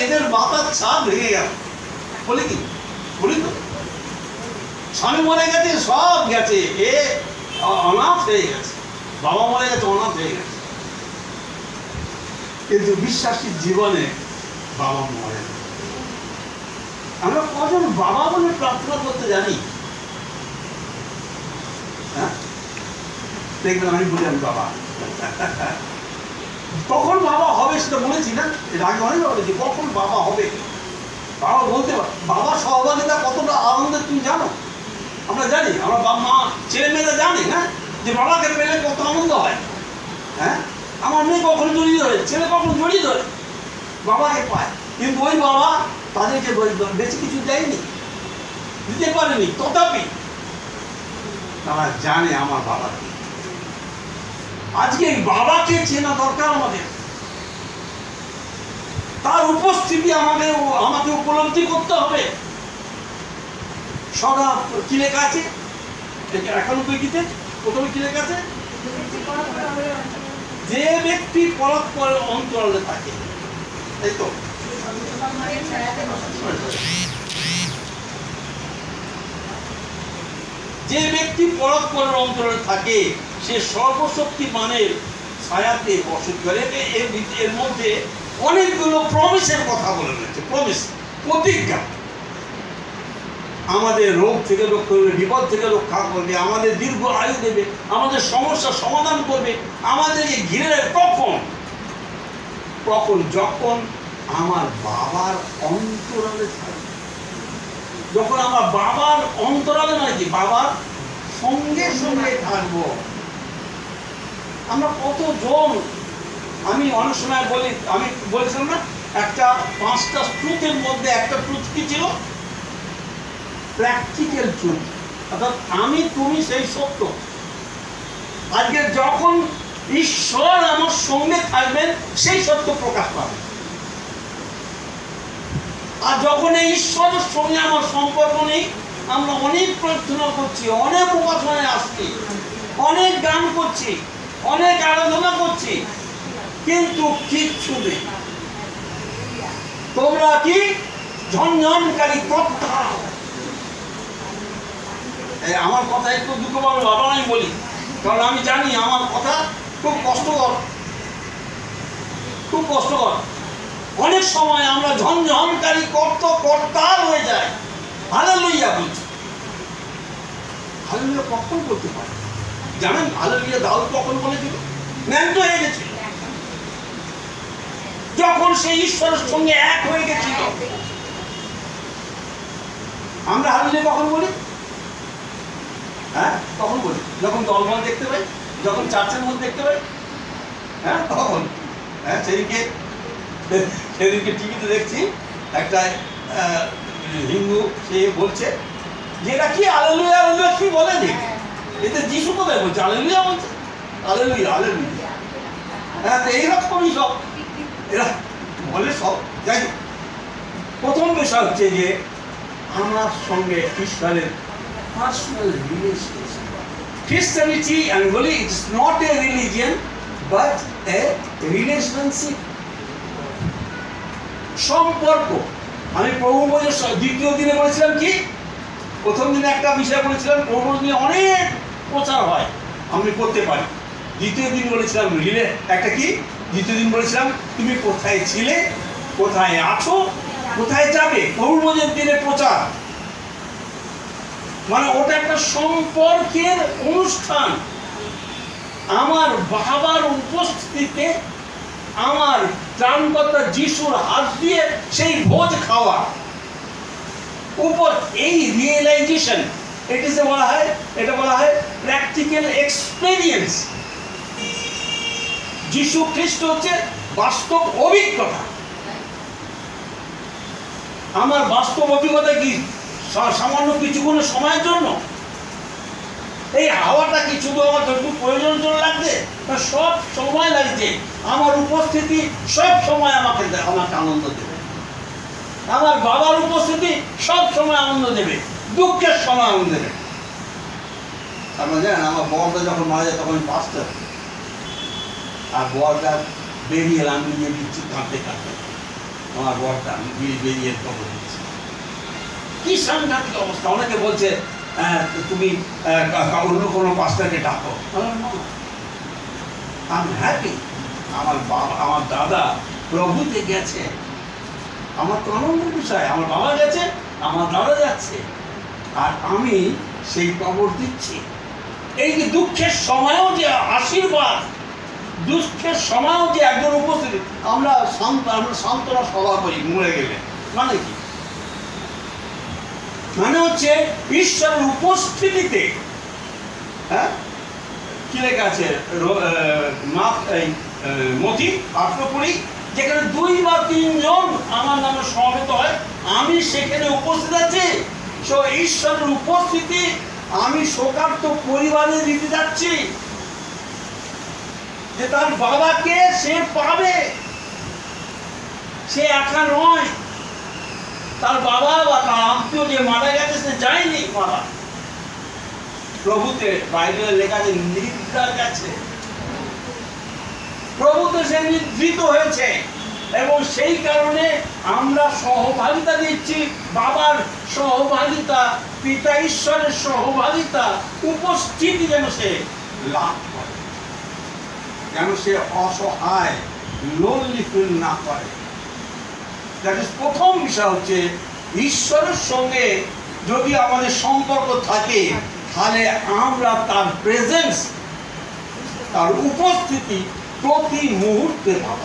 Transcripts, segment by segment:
এদের মাথার ছাদ ভেঙে গেল। বলি কি বলি তো, স্বামী মরে গেছে, সব গেছে, এ অনাথ হয়ে গেছে, বাবা মরে গেছে, অনাথ হয়ে গেছে। কিন্তু বিশ্বাসীর জীবনে বাবা মরে না। আমরা কজন বাবা বলে প্রার্থনা করতে জানি? হ্যাঁ, দেখবেন আমি বলি আমি বাবা। কখন বাবা হবে সেটা বলেছি না, এর আগে অনেক বলেছি, কখন বাবা হবে বাবা বলতে পারে। বাবা সহভাগিতা কতটা আনন্দের তুমি জানো? আমরা জানি, আমরা বাবা মা ছেলে মেয়েরা জানি না যে বাবাকে পেলে কত আনন্দ হয়। হ্যাঁ, আমার মেয়ে কখন জড়িয়ে ধরে, ছেলে কখন জড়িয়ে ধরে, বাবাকে পায়। কিন্তু ওই বাবা তাদেরকে বেশি কিছু দেয়নি, দিতে পারেনি, তথাপি তারা জানে আমার বাবা কি। আজকে এই বাবাকে চেনা দরকার আমাদের, তার উপস্থিতি আমাকে উপলব্ধি করতে হবে। সদা কি লেখা আছে 91 গীতে? প্রথমে কি লেখা আছে? যে ব্যক্তি পরস্পরের অন্তরালে থাকে, তাই তো? যে ব্যক্তি পরস্পরের অন্তরালে থাকে সে সর্বশক্তিমানের ছায়াতে বসত করে। এর মধ্যে অনেকগুলো প্রমিসের কথা বলে রয়েছে, প্রমিস, প্রতিজ্ঞা। আমাদের রোগ থেকে রক্ষা করবে, বিপদ থেকে রক্ষা করবে, আমাদের দীর্ঘ আয়ু দেবে, আমাদের সমস্যার সমাধান করবে, আমাদেরকে ঘিরে। কখন? যখন আমার বাবার অন্তরালে থাকবে। যখন আমার বাবার অন্তরালে মানে কি, বাবার সঙ্গে সঙ্গে থাকবো। আমরা কতজন, আমি অনেক সময় বলি, আমি বলেছিলাম না, একটা 5টা ট্রুথের মধ্যে একটা ট্রুথ কি ছিল? প্র্যাকটিক্যাল ট্রুথ, অর্থাৎ আমি তুমি সেই সত্য। আজকে যখন ঈশ্বর আমার সঙ্গে থাকবেন সেই সত্য প্রকাশ পাবে। আর যখন এই ঈশ্বরের সঙ্গে আমার সম্পর্ক নেই, আমরা অনেক প্রার্থনা করছি, অনেক উপাসনায় আসছি, অনেক গান করছি, অনেক আরাধনা করছি, কিন্তু কিচ্ছু নেই। তোমরা কি ঝনঝনকারী কথা। আমার কথা একটু দুঃখ পাবো বাবা, আমি বলি, কারণ আমি জানি আমার কথা খুব কষ্টকর, খুব কষ্টকর। অনেক সময় আমরা ঝনঝনকারী কর্তার হয়ে যাই। হালেলুয়া বলছি, হালেলুয়া কখন করতে পারে জানেন? হালেলুয়া দাউদ কখন বলেছিল? ন্যান্ত হয়ে গেছিল, যখন সেই ঈশ্বরের সঙ্গে এক হয়ে গেছিল। আমরা হালেলুয়া কখন বলি? হ্যাঁ, তখন বলি যখন দলবল দেখতে পাই, যখন চার্চের মধ্যে দেখতে পাই, হ্যাঁ তখন। হ্যাঁ, সেদিনকে টিভিতে দেখছি একটা হিন্দু, সে বলছে যে এটা কি হালেলুয়া, হালেলুয়া কি বলে দেখ, এতে যিশু কোথায় বলছে হালেলুয়া বলছে, হালেলুয়া হালেলুয়া। হ্যাঁ, তো এইরকমই সব এরা বলে সব। যাই হোক, প্রথম বিষয় হচ্ছে যে আমার সঙ্গে ঈশ্বরের personal relationship. Christianity and really it's not a religion but a relationship, সম্পর্ক। আমি প্রভু দ্বিতীয় দিনে বলেছিলাম কি, প্রথম দিনে একটা বিষয় বলেছিলাম, প্রভু দিনে অনেক প্রচার হয়, আমি করতে পারি। দ্বিতীয় দিন বলেছিলাম একটা কি, দ্বিতীয় দিন বলেছিলাম তুমি কোথায় ছিলে, কোথায় আছো, কোথায় যাবে। প্রভুর দিনে প্রচার মানে ওটা একটা সম্পর্কের অনুষ্ঠান। আমার বাবার উপস্থিতিতে আমার ত্রাণকর্তা যিশুর হাত দিয়ে সেই ভোজ খাওয়া উপর এই রিয়েলাইজেশন, এটা বলা হয় প্র্যাকটিক্যাল এক্সপেরিয়েন্স। যিশু খ্রিস্ট হচ্ছে বাস্তব অভিজ্ঞতা। আমার বাস্তব অভিজ্ঞতা কি সামান্য কিছুক্ষণ সময়ের জন্য? এই হাওয়াটা কি শুধু আমার প্রয়োজনের জন্য লাগছে? সব সময় লাগছে। আমার উপস্থিতি সব সময় আমাকে আনন্দ দেবে। আমার বাবার উপস্থিতি সব সময় আনন্দ দেবে, দুঃখের সময় আনন্দ দেবে। আপনারা জানেন, আমার বরটা যখন মারা যায় তখন পাস্টার, আর বরটা বেরিয়ে আমি নিয়ে দিচ্ছি কাঁদতে কাঁদতে। আমার বরটা বেরিয়ে খবর দিচ্ছে। কি সাংঘাতিক অবস্থা। অনেকে বলছে তুমি অন্য কোনো পাস্টারকে ডাকো। আমি হ্যাপি, আমার বাবা আমার দাদা প্রভুতে গেছে, আমার তো আনন্দের বিষয়। আমার বাবা গেছে, আমার দাদা যাচ্ছে, আর আমি সেই খবর দিচ্ছি। এই যে দুঃখের সময়ও যে আশীর্বাদ, দুঃখের সময়ও যে একজন উপস্থিত। আমরা সান্ত্বনা সভা করি মরে গেলে, মানে কি? মানে হচ্ছে ঈশ্বরের উপস্থিতিতে, হ্যাঁ কি লেখা আছে মতি 8:20, যেখানে 2 বা 3 জন আমার নামে সমবেত হয়, আমি সেখানে উপস্থিত আছি। ঈশ্বরের উপস্থিতি আমি শোকার্ত পরিবারে দিতে যাচ্ছি, যে তার বাবাকে সে পাবে। সে একা নয়, তার বাবা বা তার আত্মীয় যে মারা গেছে সে যায়নি মারা। প্রভুতে বাইবেলে লেখা আছে নিদ্রা গেছে, প্রভুতে সে নিদ্রিত হয়েছে। এবং সেই কারণে আমরা সহভাগিতা দিচ্ছি, বাবার সহভাগিতা, পিতা ঈশ্বরের সহভাগিতা, উপস্থিতি যেন সে লাভ করে, যেন সে অসহায় লোনলি ফিল না করে। প্রথম বিষয় হচ্ছে ঈশ্বরের সঙ্গে যদি আমাদের সম্পর্ক থাকে, তাহলে আমরা তার প্রেজেন্স, তার উপস্থিতি প্রতি মুহূর্তে পাব,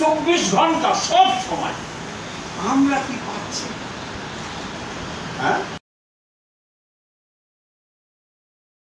24 ঘন্টা সব সময়। আমরা কি পাচ্ছি? হ্যাঁ,